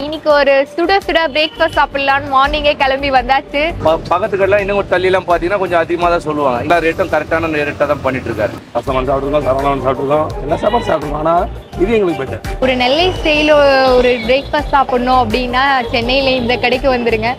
இன்னைக்கு ஒரு சுட சுட பிரேக்ஃபாஸ்ட் சாப்பிடலாம்னு மார்னிங்கே கிளம்பி வந்தாச்சு. பக்கத்து கடையில் இன்னும் ஒரு தள்ளிலாம் பார்த்தீங்கன்னா கொஞ்சம் அதிகமாக தான் சொல்லுவாங்க. எல்லா ரேட்டும் கரெக்டான ரேட்டாக தான் பண்ணிட்டு இருக்காரு. கஸ்டமர் சாப்பிட்டுருக்கோம், சரவணன் சாப்பிட்டுருக்கோம், எல்லா சாப்பாடு சாப்பிட்டுருக்கோம். ஆனால் இது எங்களுக்கு பெட்டர். ஒரு நெல்லை ஸ்டைல ஒரு பிரேக்ஃபாஸ்ட் சாப்பிடணும் அப்படின்னா சென்னையில இந்த கடைக்கு வந்துருங்க.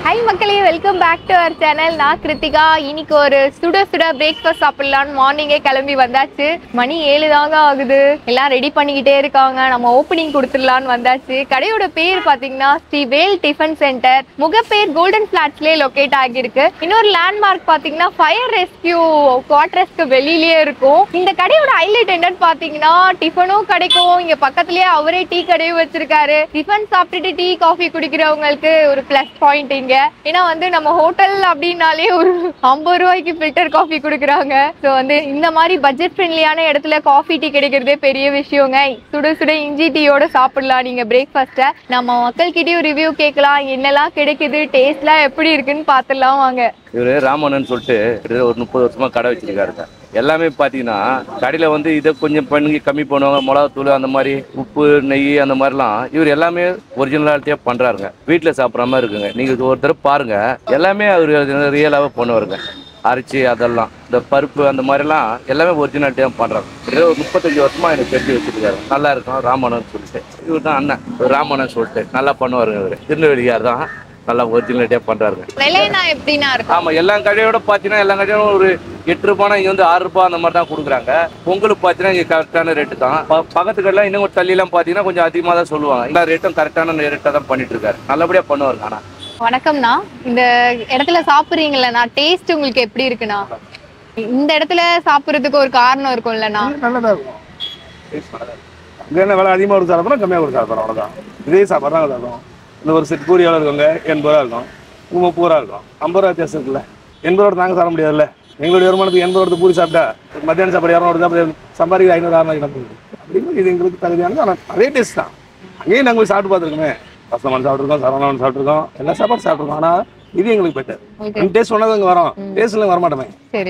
ஹாய் மக்களே, welcome back to our channel. நான் கிருத்திகா. இன்னைக்கு ஒரு சுட சுட பிரேக்ஃபாஸ்ட் சாப்பிடலான்னு மார்னிங்கே கிளம்பி வந்தாச்சு. மணி 7 தாங்க ஆகுது. எல்லாம் ரெடி பண்ணிக்கிட்டே இருக்காங்க. நம்ம ஓப்பனிங் கொடுத்துடலான்னு வந்தாச்சு. கடையோட பேர் பார்த்தீங்கன்னா Sri Vel tiffin centre. Mogappair golden பிளாட்ஸ்லேயே லொக்கேட் ஆகியிருக்கு. இன்னொரு லேண்ட்மார்க் பார்த்தீங்கன்னா ஃபயர் ரெஸ்கியூ குவார்டர்ஸ்க்கு வெளியிலேயே இருக்கும். இந்த கடையோட ஹைலைட் என்னன்னு பார்த்தீங்கன்னா டிஃபனும் கிடைக்கும். இங்க பக்கத்துலேயே அவரே டீ கடையும் வச்சிருக்காரு. டிஃபன் சாப்பிட்டுட்டு டீ காஃபி குடிக்கிறவங்களுக்கு ஒரு பிளஸ் பாயிண்ட் இங்க. ஏன்னா வந்து நம்ம ஹோட்டல் அப்படின்னாலே ஒரு 50 ரூபாய்க்கு ஃபில்டர் காஃபி கொடுக்குறாங்க. ஸோ வந்து இந்த மாதிரி பட்ஜெட் ஃப்ரெண்ட்லியான இடத்துல காஃபி டீ கிடைக்கிறதே பெரிய விஷயங்க. சுட சுட இஞ்சி டீயோட சாப்பிடலாம் நீங்க பிரேக்ஃபாஸ்ட்டை. நம்ம மக்கள்கிட்டயும் ரிவ்யூ கேட்கலாம், என்னெல்லாம் கிடைக்குது, டேஸ்ட்லாம் எப்படி இருக்குன்னு பார்த்துடலாம் வாங்க. இவர் ராமண்ணன் சொல்லிட்டு ஒரு 30 வருஷமா கடை வச்சிருக்காருங்க. எல்லாமே பார்த்தீங்கன்னா கடையில் வந்து இதை கொஞ்சம் பண்ணி கம்மி பண்ணுவாங்க. மிளகாத்தூள் அந்த மாதிரி, உப்பு, நெய் அந்த மாதிரிலாம் இவர் எல்லாமே ஒரிஜினலாலிட்டியாக பண்ணுறாருங்க. வீட்டில் சாப்பிட்ற மாதிரி இருக்குங்க. நீங்கள் ஒரு தடவை பாருங்கள், எல்லாமே அவர் ரியலாகவே பண்ணுவாருங்க. அரிசி அதெல்லாம், இந்த பருப்பு அந்த மாதிரிலாம் எல்லாமே ஒரிஜினாலிட்டியாக பண்ணுறாங்க. ஒரு 35 வருஷமாக எனக்கு தெரிஞ்சு வச்சுருக்காரு. நல்லா இருக்கும் ராமண்ணன் சொல்லிட்டு. இவர் தான் அண்ணன் ராமண்ணன் சொல்லிட்டு நல்லா பண்ணுவாருங்க. இவர் திருநெல்வேலியார் தான், நல்லா ஒரிஜினலிட்டியாக பண்ணுறாருங்க. விலைனா எப்படின்னா இருக்கும்? ஆமாம், எல்லா கடையோட பார்த்தீங்கன்னா எல்லா கடையும் ஒரு 8 ரூபானா இங்கே வந்து 6 ரூபாய் அந்த மாதிரி தான் கொடுக்குறாங்க. பொங்கலுக்கு பார்த்தீங்கன்னா இங்கே கரெக்டான ரேட்டு தான். பக்கத்து கடையில் இன்னும் ஒரு தள்ளிலாம் பார்த்தீங்கன்னா கொஞ்சம் அதிகமாக தான் சொல்லுவாங்க. எல்லா ரேட்டும் கரெக்டான ரேட்டாக தான் பண்ணிட்டு இருக்காரு. நல்லபடியாக பண்ணுவாருங்க. ஆனால் வணக்கம்ண்ணா, இந்த இடத்துல சாப்பிட்றீங்களா, டேஸ்ட் உங்களுக்கு எப்படி இருக்குண்ணா? இந்த இடத்துல சாப்பிட்றதுக்கு ஒரு காரணம் இருக்கும்லண்ணா? நல்லதாக இருக்கும். இங்கே என்ன விலை அதிகமாக ஒரு சாப்பிட்றோம், கம்மியாக ஒரு சாப்பிட்றோம், அவ்வளோதான். இதே சாப்பாடு தான் இருக்கும். இந்த ஒரு செட் பூரி எவ்வளோ இருக்குங்க? 80 ரூபா இருக்கும், 30 ரூபா இருக்கும். 50 ரூபா வித்தியாசம் இருக்குல்ல. 80 ரூபா நாங்கள் சாப்பிட முடியாதுல்ல. எங்களுடைய வருமானத்துக்கு 80 ரூபா பூரி சாப்பிட்டா மத்தியானம் சாப்பாடு 200 தான் சம்பாதிக்க 500 600 போகுது. அப்படிங்கிறது இது எங்களுக்கு தகுதியானது. ஆனால் அதே டேஸ்ட் தான். அங்கேயும் நாங்கள் போய் சாப்பிட்டு பார்த்துருக்கோமே. கஸ்டமர் சாப்பிட்ருக்கோம், சரவணன் சாப்பிட்ருக்கோம், எல்லா சாப்பாடு சாப்பிட்ருக்கோம். ஆனால் இது எங்களுக்கு பெட்டர். டேஸ்ட் சொன்னது இங்கே வரோம், டேஸ்ட்ல வர மாட்டோமே.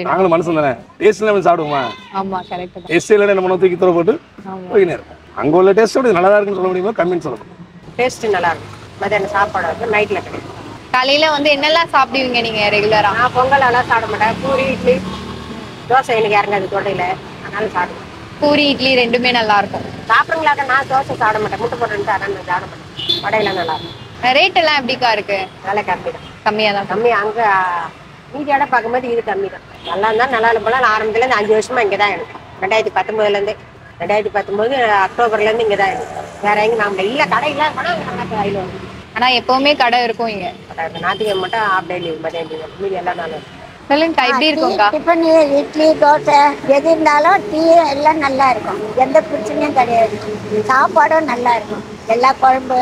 நாங்களும் மனுஷன் தானே, டேஸ்ட்ல சாப்பிடுவோமா? டேஸ்ட் இல்லைன்னா நம்ம தூக்கி தூர போட்டு போயினே இருக்கும். அங்கே உள்ள டேஸ்ட்டோட நல்லா இருக்குன்னு சொல்ல முடியுமா, கம்மின்னு சொல்லணும். டேஸ்ட் நல்லா இருக்கும். மத்தியானம் சாப்பாடு வந்து நைட்ல கிடைக்கும். காலையில வந்து என்னெல்லாம் சாப்பிடுவீங்க நீங்க ரெகுலரா? நான் பொங்கல் எல்லாம் சாப்பிட மாட்டேன். பூரி, இட்லி, தோசை எனக்கு இறங்காது தொடையில, அதனால சாப்பிடுவேன். பூரி, இட்லி ரெண்டுமே நல்லா இருக்கும். சாப்பிடுங்களாக்க நான் தோசை சாப்பிட மாட்டேன். முட்டை போட்டு அதனால நான் சாப்பிட மாட்டேன். வடையில நல்லா இருக்கும். ரேட் எல்லாம் எப்படிக்கா இருக்கு? நல்லா கம்மி தான். கம்மியா தான். கம்மி. அங்க மீதியோட பார்க்கும்போது இது கம்மி தான். நல்லா இருந்தா நல்லா இல்லை போல. நான் ஆரம்பத்துல இருந்து 5 வருஷமா இங்கே தான் எனக்கு. 2019 2019 அக்டோபர்ல இருந்து இங்கே தான் எனக்கு. வேற எங்க நாம இல்ல கடை இல்ல கையில் வந்து. ஆனா எப்பவுமே கடை இருக்கும் இங்க. ஞாயிற்றுக்கிழமை மட்டும் ஆஃப் டெய்லி மதியம் மீதி எல்லாம் நல்லா சொல்லுங்கக்கா, எப்படி இருக்கும்க்கா? டிஃபன், இட்லி, தோசை எது இருந்தாலும் டீ எல்லாம் நல்லா இருக்கும். எந்த பிரச்சனையும் கிடையாது. சாப்பாடும் நல்லா இருக்கும். எல்லா குழம்பு,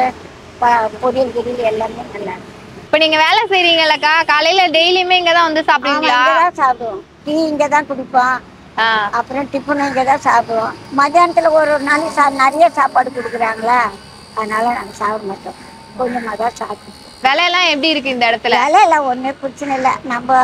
பொரியல் கிரியல் எல்லாமே நல்லா இருக்கும். இப்ப நீங்க வேலை செய்றீங்களக்கா, காலையில டெய்லியுமே இங்கதான் வந்து சாப்பிடுவீங்களா? இங்கதான் சாப்பிடுவோம். டீ இங்கதான் குடிப்போம். அப்புறம் டிஃபனும் இங்கதான் சாப்பிடுவோம். மத்தியானத்துல ஒரு நாளைக்கு நிறைய சாப்பாடு கொடுக்குறாங்களா, அதனால நாங்கள் சாப்பிட மாட்டோம். கொஞ்சமாக தான் சாப்பிடுவோம். விலையெல்லாம் எப்படி இருக்கு இந்த இடத்துல? விலையெல்லாம் ஒன்றும் பிரச்சனை இல்லை. நம்ம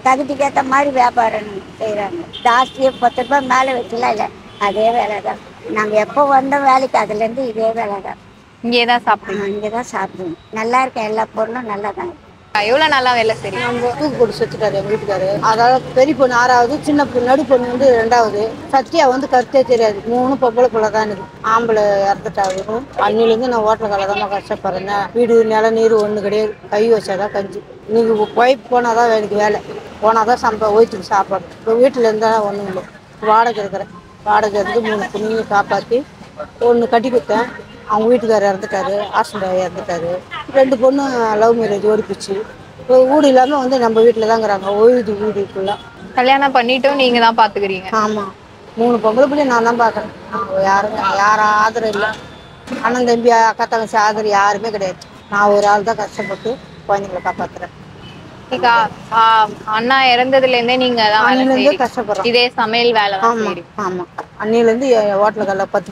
தகுதிக்கு ஏற்ற மாதிரி வியாபாரம் செய்கிறாங்க. ஜாஸ்தியாக 10 ரூபாய் மேலே வச்சுலாம் இல்லை. அதே வேலை தான். நாங்கள் எப்போ வந்த வேலைக்கு அதுலேருந்து இதே வேலை தான். இங்கே தான் சாப்பிடுவோம். இங்கே தான் சாப்பிடுவோம். நல்லா இருக்கும். எல்லா பொருளும் நல்லா தான் இருக்கும். எவ்வளவு நல்லா வேலை சரி. நம்ம தூக்கு போட்டு செத்துட்டாரு எங்கள் வீட்டுக்காரு. அதாவது பெரிய பொண்ணு 6வது, சின்ன பொண்ணு நடு பொண்ணு வந்து 2வது. சத்தியா வந்து கருத்தே தெரியாது. 3 பொம்பளை பிள்ளை தான் இருக்குது. ஆம்பளை இறந்துட்டாரு. அன்னிலேருந்து நான் ஹோட்டல் கடை தான் கஷ்டப்படுறேன். வீடு நில நீர் ஒன்று கிடையாது. கை வச்சாதான் கஞ்சி. நீங்கள் ஒய்ஃப் போனால் தான் எனக்கு வேலை, போனால் தான் ஒய்ஃபுக்கு சாப்பாடு. இப்போ வீட்டில் இருந்தால் ஒன்றும் இல்லை. வாடகை இருக்கிறேன். வாடகை இருந்து 3 பொண்ணையும் காப்பாற்றி ஒன்று கட்டி கொடுத்தேன். அவங்க வீட்டுக்காரர் இறந்துட்டாரு, ஆக்சிடென்ட் இறந்துட்டாரு. 2 பொண்ணு லவ் மேரேஜ் ஓடிப்பிச்சு. இப்போ வீடு இல்லாமல் வந்து நம்ம வீட்டில் தாங்கிறாங்க. ஓய்வு வீடு ஃபுல்லாக. கல்யாணம் பண்ணிட்டும் நீங்க தான் பாத்துக்கிறீங்க? ஆமாம். 3 பொம்பளை பிள்ளையும் நான் தான் பார்க்குறேன். யாரும் ஆதரவு இல்லை. அண்ணன் தம்பி அக்கா தங்கச்சி ஆதரவு யாருமே கிடையாது. நான் ஒரு ஆள் தான் கஷ்டப்பட்டு குழந்தைங்களை காப்பாற்றுறேன். அண்ணா இறந்ததுல இருந்தே நீங்க தான் கஷ்டப்படுறோம். இதே சமையல் வேலை? ஆமா. அன்னிலேருந்து ஹோட்டலுக்கெல்லாம் 10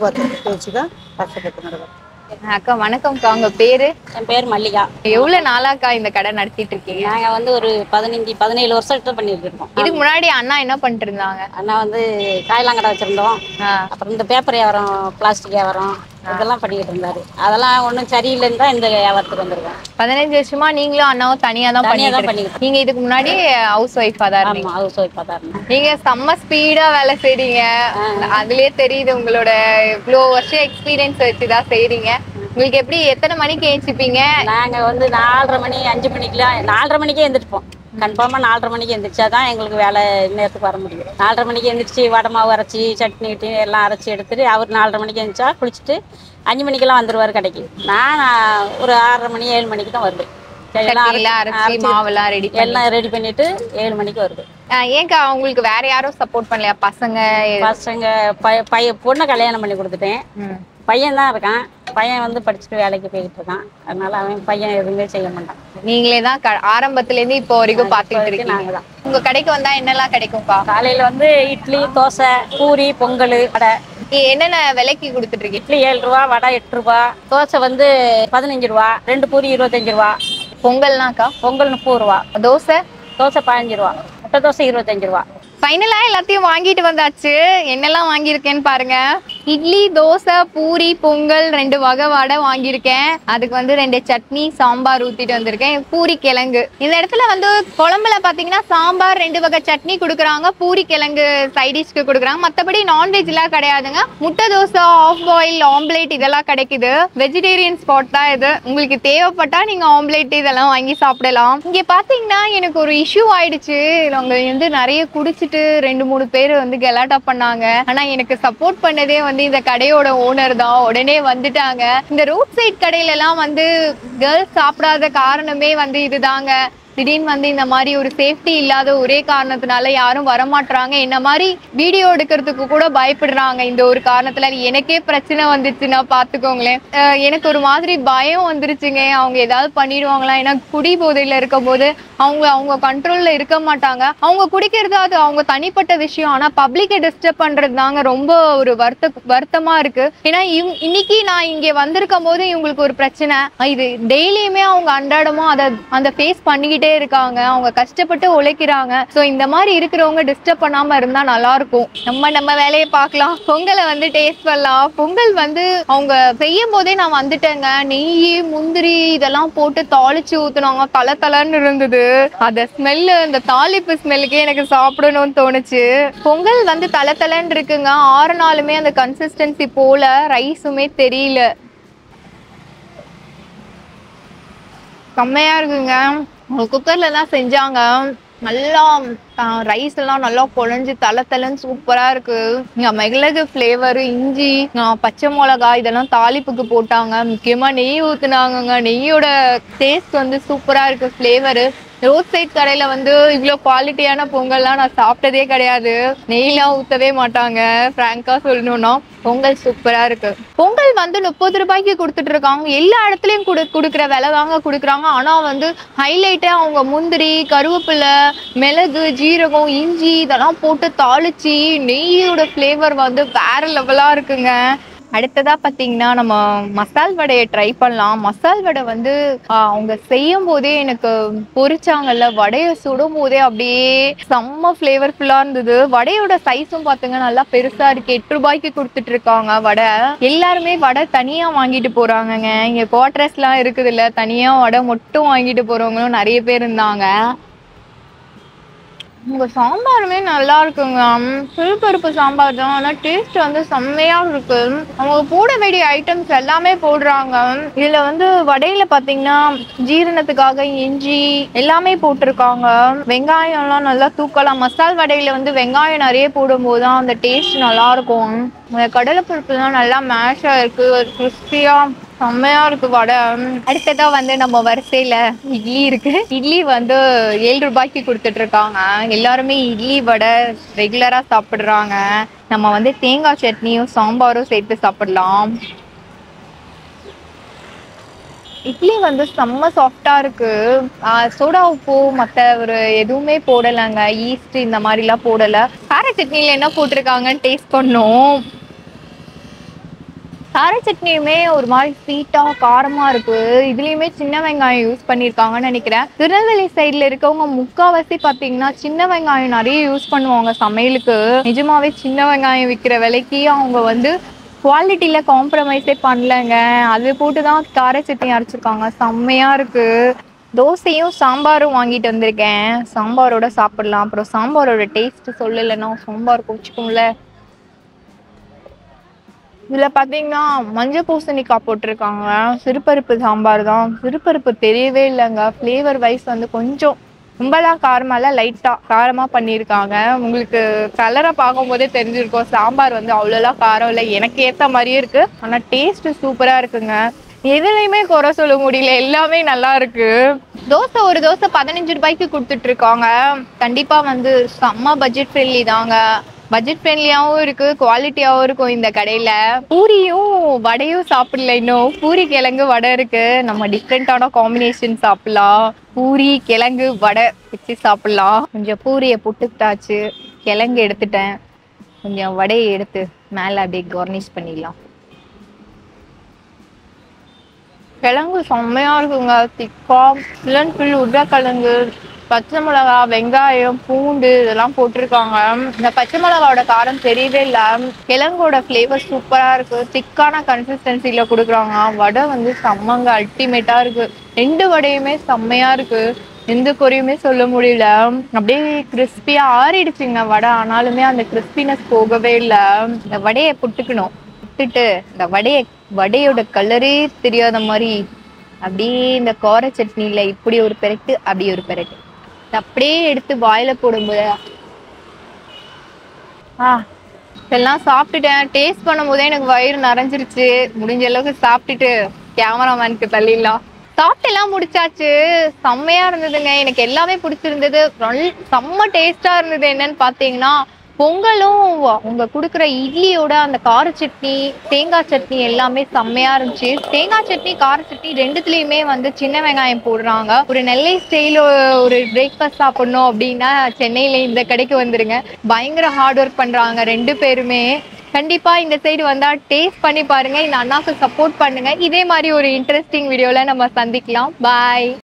வச்சு தான் கஷ்டப்பட்டு நடக்கும். அக்கா வணக்கம்க்கா, உங்க பேரு? என் பேர் மல்லிகா. எவ்வளவு நாளாக்கா இந்த கடை நடத்திட்டு இருக்கீங்க? நாங்க வந்து ஒரு 17 வருஷம் பண்ணிட்டு இருக்கோம். இதுக்கு முன்னாடி அண்ணா என்ன பண்ணிட்டு இருந்தாங்க? அண்ணா வந்து காயெல்லாம் கடை வச்சிருந்தோம். அப்புறம் இந்த பேப்பர் வியாபாரம், பிளாஸ்டிக் வியாபாரம் இதெல்லாம் பண்ணிக்கிட்டு இருந்தாரு. அதெல்லாம் ஒன்றும் சரியில்லைன்னு தான் இந்த வியாபாரத்துக்கு வந்திருக்கோம். 15 வருஷமா நீங்களும் அண்ணாவும் தனியா தான் பண்ணிட்டு. நீங்க இதுக்கு முன்னாடி ஹவுஸ் ஒய்ஃபா தான் இருந்தீங்க? ஹவுஸ் ஒய்ஃபா தான் இருந்தோம். நீங்க செம்ம ஸ்பீடா வேலை செய்றீங்க, அதுலயே தெரியுது உங்களோட இவ்வளோ வருஷம் எக்ஸ்பீரியன்ஸ் வச்சுதான் செய்றீங்க. உங்களுக்கு எப்படி, எத்தனை மணிக்கு ஏஞ்சிப்பீங்க? நாங்க வந்து 4:30 மணி 5 மணிக்கெல்லாம் 4:30 மணிக்கே எழுந்திரிப்போம். கன்ஃபார்மாக 4:30 மணிக்கு எழுந்திரிச்சா தான் எங்களுக்கு வேலை நேரத்துக்கு வர முடியும். 4:30 மணிக்கு எழுந்திரிச்சு வடை மாவு அரைச்சி சட்னி கிட்டி எல்லாம் அரைச்சி எடுத்துட்டு அவர் 4:30 மணிக்கு எழுந்திரிச்சா குளிச்சுட்டு 5 மணிக்கெல்லாம் வந்துடுவார் கடைக்கு. நான் ஒரு 6:30 மணி 7 மணிக்கு தான் வருவேன். எல்லாம் ரெடி பண்ணிட்டு 7 மணிக்கு வருது. ஏங்கா உங்களுக்கு வேற யாரும் சப்போர்ட் பண்ணலையா? பசங்க பொண்ணை கல்யாணம் பண்ணி கொடுத்துட்டேன். பையன் தான் இருக்கான். பையன் வந்து படிச்சுட்டு வேலைக்கு போயிட்டு இருக்கான். அதனால அவன் பையன் எதுவுமே செய்ய மாட்டான். நீங்களே தான் ஆரம்பத்துல இருந்து இப்போ வரைக்கும் பாத்துட்டு இருக்கீங்க. நாங்க தான். உங்க கடைக்கு வந்தா என்னெல்லாம் கிடைக்கும்ப்பா? காலையில வந்து இட்லி, தோசை, பூரி, பொங்கல், வடை. என்னென்ன விலைக்கு கொடுத்துட்டு இருக்கீங்க? இட்லி 7 ரூபா, வடை 8 ரூபா, தோசை வந்து 15 ரூபா, 2 பூரி 25 ரூபா. பொங்கல்னாக்கா? பொங்கல் 30 ரூபா. தோசை 15 ரூபா. முட்டை தோசை 25 ரூபா. ஃபைனலா எல்லாத்தையும் வாங்கிட்டு வந்தாச்சு. என்னெல்லாம் வாங்கியிருக்கேன்னு பாருங்க. இட்லி, தோசை, பூரி, பொங்கல், 2 வகை வடை வாங்கியிருக்கேன். அதுக்கு வந்து 2 சட்னி, சாம்பார் ஊத்திட்டு வந்திருக்கேன். பூரி கிழங்கு. இந்த இடத்துல வந்து குழம்புல பாத்தீங்கன்னா சாம்பார், 2 வகை சட்னி கொடுக்குறாங்க, பூரி கிழங்கு சைடிஷ்க்கு கொடுக்குறாங்க. மற்றபடி நான்வெஜ் எல்லாம் கிடையாதுங்க. முட்டை தோசை, ஆஃப் பாயில், ஆம்லேட் இதெல்லாம் கிடைக்குது. வெஜிடேரியன் ஸ்பாட் தான் இது. உங்களுக்கு தேவைப்பட்டா நீங்க ஆம்லேட் இதெல்லாம் வாங்கி சாப்பிடலாம். இங்க பாத்தீங்கன்னா எனக்கு ஒரு இஷ்யூ ஆயிடுச்சு. அவங்க வந்து நிறைய குடிச்சிட்டு 2-3 பேர் வந்து கலாட்டா பண்ணாங்க. ஆனா எனக்கு சப்போர்ட் பண்ணதே வந்து இந்த கடையோட ஓனர் தான். உடனே வந்துட்டாங்க. இந்த ரோட் சைட் கடையில எல்லாம் வந்து கேர்ள்ஸ் சாப்பிடாத காரணமே வந்து இதுதாங்க. திடீர்னு வந்து இந்த மாதிரி ஒரு சேஃப்டி இல்லாத ஒரே காரணத்தினால யாரும் வரமாட்டாங்க. என்ன மாதிரி வீடியோ எடுக்கிறதுக்கு கூட பயப்படுறாங்க. இந்த ஒரு காரணத்துல எனக்கே பிரச்சனை வந்துச்சுன்னா பாத்துக்கோங்களேன். எனக்கு ஒரு மாதிரி பயம் வந்துருச்சுங்க. அவங்க ஏதாவது பண்ணிடுவாங்களா? ஏன்னா குடி போதையில இருக்கும் போது அவங்க கண்ட்ரோல்ல இருக்க மாட்டாங்க. அவங்க குடிக்கிறது அது அவங்க தனிப்பட்ட விஷயம். ஆனா பப்ளிக்கை டிஸ்டர்ப் பண்றது தாங்க ரொம்ப ஒரு வருத்தமா இருக்கு. ஏன்னா இன்னைக்கு நான் இங்க வந்திருக்கும் போது இவங்களுக்கு ஒரு பிரச்சனை. இது டெய்லியுமே அவங்க அன்றாடமா அந்த ஃபேஸ் பண்ணிக்கிட்டு இருக்காங்க. அவங்க கஷ்டப்பட்டு உழைக்கிறாங்க. சோ இந்த மாதிரி இருக்கிறவங்க டிஸ்டர்ப் பண்ணாம இருந்தா நல்லா இருக்கும். நம்ம வேலையை பார்க்கலாம். பொங்கலை வந்து டேஸ்ட் பண்ணலாம். பொங்கல் வந்து அவங்க செய்யும் போதே நான் வந்துட்டேங்க. நெய், முந்திரி இதெல்லாம் போட்டு தாளிச்சு ஊத்துனாங்க. தலன்னு இருந்தது. அந்த ஸ்மெல்லு, அந்த தாளிப்பு ஸ்மெல்லுக்கே எனக்கு சாப்பிடணும்னு தோணுச்சு. பொங்கல் வந்து தலன்னு இருக்குங்க. 6 நாளுமே அந்த கன்சிஸ்டன்சி போல ரைஸுமே தெரியல. செம்மையா இருக்குங்க. குக்கர்ல தான் செஞ்சாங்க. நல்லா ரைஸ் எல்லாம் நல்லா குழஞ்சு தலன்னு சூப்பரா இருக்கு. மிளகு ஃபிளேவர், இஞ்சி, பச்சை மிளகா இதெல்லாம் தாளிப்புக்கு போட்டாங்க. முக்கியமா நெய் ஊத்துனாங்க. நெய்யோட டேஸ்ட் வந்து சூப்பரா இருக்கு. ஃபிளேவரு ரோட் சைட் கடையில வந்து இவ்வளோ குவாலிட்டியான பொங்கல்லாம் நான் சாப்பிட்டதே கிடையாது. நெய்லாம் ஊற்றவே மாட்டாங்க. ஃப்ராங்கா சொல்லணும்னா பொங்கல் சூப்பரா இருக்கு. பொங்கல் வந்து 30 ரூபாய்க்கு கொடுத்துட்டு இருக்காங்க. எல்லா இடத்துலயும் கொடுக்குற விலை தாங்க கொடுக்குறாங்க. ஆனா வந்து ஹைலைட்டே அவங்க முந்திரி, கருவேப்பிலை, மிளகு, ஜீரகம், இஞ்சி இதெல்லாம் போட்டு தாளிச்சு நெய்யோட ஃப்ளேவர் வந்து வேற லெவலா இருக்குங்க. அடுத்ததா பாத்தீங்கன்னா நம்ம மசால் வடையை ட்ரை பண்ணலாம். மசால் வடை வந்து அவங்க செய்யும் போதே எனக்கு பொரிச்சாங்கல்ல, வடையை சுடும் போதே அப்படியே செம்ம ஃபிளேவர்ஃபுல்லா இருந்தது. வடையோட சைஸும் பாத்தீங்க நல்லா பெருசா இருக்கு. 8 ரூபாய்க்கு கொடுத்துட்டு இருக்காங்க வடை. எல்லாருமே வடை தனியா வாங்கிட்டு போறாங்கங்க. இங்க குவார்டர்ஸ் எல்லாம் இருக்குது இல்ல, தனியா வடை மட்டும் வாங்கிட்டு போறவங்களும் நிறைய பேர் இருந்தாங்க. உங்க சாம்பாருமே நல்லா இருக்குங்க. சிறுபருப்பு சாம்பார் தான், ஆனா டேஸ்ட் வந்து செம்மையா இருக்கு. அவங்க போட வேண்டிய ஐட்டம்ஸ் எல்லாமே போடுறாங்க. இதுல வந்து வடையில பாத்தீங்கன்னா ஜீரணத்துக்காக இஞ்சி எல்லாமே போட்டிருக்காங்க. வெங்காயம் எல்லாம் நல்லா தூக்கலாம். மசால் வடையில வந்து வெங்காயம் நிறைய போடும் போதுதான் அந்த டேஸ்ட் நல்லா இருக்கும். கடலைப்பருப்பு தான் நல்லா மேஷா இருக்கு, கிறிஸ்பியா செம்மையா இருக்கு வடை. அடுத்ததா வந்து நம்ம வரிசையில இட்லி இருக்கு. இட்லி வந்து 7 ரூபாய்க்கு கொடுத்துட்டு இருக்காங்க. எல்லாருமே இட்லி வடை ரெகுலரா சாப்பிடுறாங்க. நம்ம வந்து தேங்காய் சட்னியும் சாம்பாரும் சேர்த்து சாப்பிடலாம். இட்லி வந்து செம்ம சாஃப்டா இருக்கு. சோடா உப்பு மற்ற ஒரு எதுவுமே போடலைங்க. ஈஸ்ட் இந்த மாதிரிலாம் போடலை. கார சட்னியில என்ன போட்டிருக்காங்கன்னு டேஸ்ட் பண்ணோம். கார சட்னியுமே ஒரு மாதிரி ஸ்வீட்டா காரமா இருக்கு. இதுலயுமே சின்ன வெங்காயம் யூஸ் பண்ணிருக்காங்கன்னு நினைக்கிறேன். திருநெல்வேலி சைட்ல இருக்கவங்க முக்காவாசி பாத்தீங்கன்னா சின்ன வெங்காயம் நிறைய யூஸ் பண்ணுவாங்க சமையலுக்கு. நிஜமாவே சின்ன வெங்காயம் விற்கிற விலைக்கு அவங்க வந்து குவாலிட்டியில காம்ப்ரமைஸே பண்ணலங்க. அது போட்டுதான் கார சட்னி அரைச்சிருக்காங்க. செம்மையா இருக்கு. தோசையும் சாம்பாரும் வாங்கிட்டு வந்திருக்கேன். சாம்பாரோட சாப்பிடலாம். அப்புறம் சாம்பாரோட டேஸ்ட் சொல்லலைன்னா சாம்பார் குடிச்சுக்கும்ல. இதுல பாத்தீங்கன்னா மஞ்சள் பூசணிக்காய் போட்டிருக்காங்க. சிறுபருப்பு சாம்பார் தான். சிறுபருப்பு தெரியவே இல்லைங்க. ஃப்ளேவர் வைஸ் வந்து கொஞ்சம் ரொம்பலாம் காரமா இல்லை, லைட்டா காரமா பண்ணியிருக்காங்க. உங்களுக்கு கலரை பார்க்கும் போதே தெரிஞ்சிருக்கும். சாம்பார் வந்து அவ்வளோலாம் காரம் இல்லை, எனக்கு ஏற்ற மாதிரியே இருக்கு. ஆனா டேஸ்ட் சூப்பரா இருக்குங்க. எதுலையுமே குறை சொல்ல முடியல, எல்லாமே நல்லா இருக்கு. தோசை ஒரு தோசை 15 ரூபாய்க்கு கொடுத்துட்டு இருக்காங்க. கண்டிப்பா வந்து செம்ம பட்ஜெட் ஃப்ரெண்ட்லி தாங்க. பட்ஜெட் ஃப்ரெண்ட்லியாகவும் இருக்கு, குவாலிட்டியாகவும் இருக்கும் இந்த கடையில. பூரியும் வடையும் சாப்பிடல இன்னும். பூரி கிழங்கு வடை இருக்கு. நம்ம டிஃப்ரெண்டான காம்பினேஷன் சாப்பிடலாம். பூரி கிழங்கு வடை வச்சு சாப்பிடலாம். கொஞ்சம் பூரியை புட்டுக்கிட்டாச்சு, கிழங்கு எடுத்துட்டேன். கொஞ்சம் வடையை எடுத்து மேலே அப்படியே கார்னிஷ் பண்ணிடலாம். கிழங்கு செம்மையா இருக்குங்க. திக்கா ஃபுல் உருளைக்கிழங்கு, பச்சை மிளகா, வெங்காயம், பூண்டு இதெல்லாம் போட்டிருக்காங்க. இந்த பச்சை மிளகாவோட காரம் தெரியவே இல்லை. கிழங்கோட ஃப்ளேவர் சூப்பரா இருக்கு. திக்கான கன்சிஸ்டன்சில கொடுக்குறாங்க. வடை வந்து செம்மங்க, அல்டிமேட்டா இருக்கு. 2 வடையுமே செம்மையா இருக்கு. எந்த குறையுமே சொல்ல முடியல. அப்படியே கிறிஸ்பியா ஆறிடுச்சுங்க வடை. ஆனாலுமே அந்த கிறிஸ்பினஸ் போகவே இல்லை. இந்த வடையை புட்டுக்கணும். புட்டுட்டு இந்த வடையோட கலரே தெரியாத மாதிரி அப்படியே இந்த கார சட்னியில இப்படி ஒரு பெரட்டு, அப்படி ஒரு பெரட்டு அப்படியே எடுத்து வாயில போடும்போது இதெல்லாம் சாப்பிட்டுட்டேன். டேஸ்ட் பண்ணும் போதே எனக்கு வயிறு நிறைஞ்சிருச்சு. முடிஞ்ச அளவுக்கு சாப்பிட்டுட்டு கேமராமேனுக்கு தள்ளிடலாம். சாப்பிட்டு எல்லாம் முடிச்சாச்சு. செம்மையா இருந்ததுங்க. எனக்கு எல்லாமே பிடிச்சிருந்தது. செம்ம டேஸ்டா இருந்தது. என்னன்னு பாத்தீங்கன்னா பொங்கலும் அவங்க கொடுக்குற இட்லியோட அந்த கார சட்னி, தேங்காய் சட்னி எல்லாமே செம்மையா இருந்துச்சு. தேங்காய் சட்னி, கார சட்னி ரெண்டுத்துலயுமே வந்து சின்ன வெங்காயம் போடுறாங்க. ஒரு நெல்லை ஸ்டைல ஒரு பிரேக்ஃபாஸ்ட் சாப்பிடணும் அப்படின்னா சென்னையில இந்த கடைக்கு வந்துருங்க. பயங்கர ஹார்ட் ஒர்க் பண்றாங்க 2 பேருமே. கண்டிப்பா இந்த சைடு வந்தா டேஸ்ட் பண்ணி பாருங்க. இந்த அண்ணாக்கு சப்போர்ட் பண்ணுங்க. இதே மாதிரி ஒரு இன்ட்ரெஸ்டிங் வீடியோல நம்ம சந்திக்கலாம். பாய்.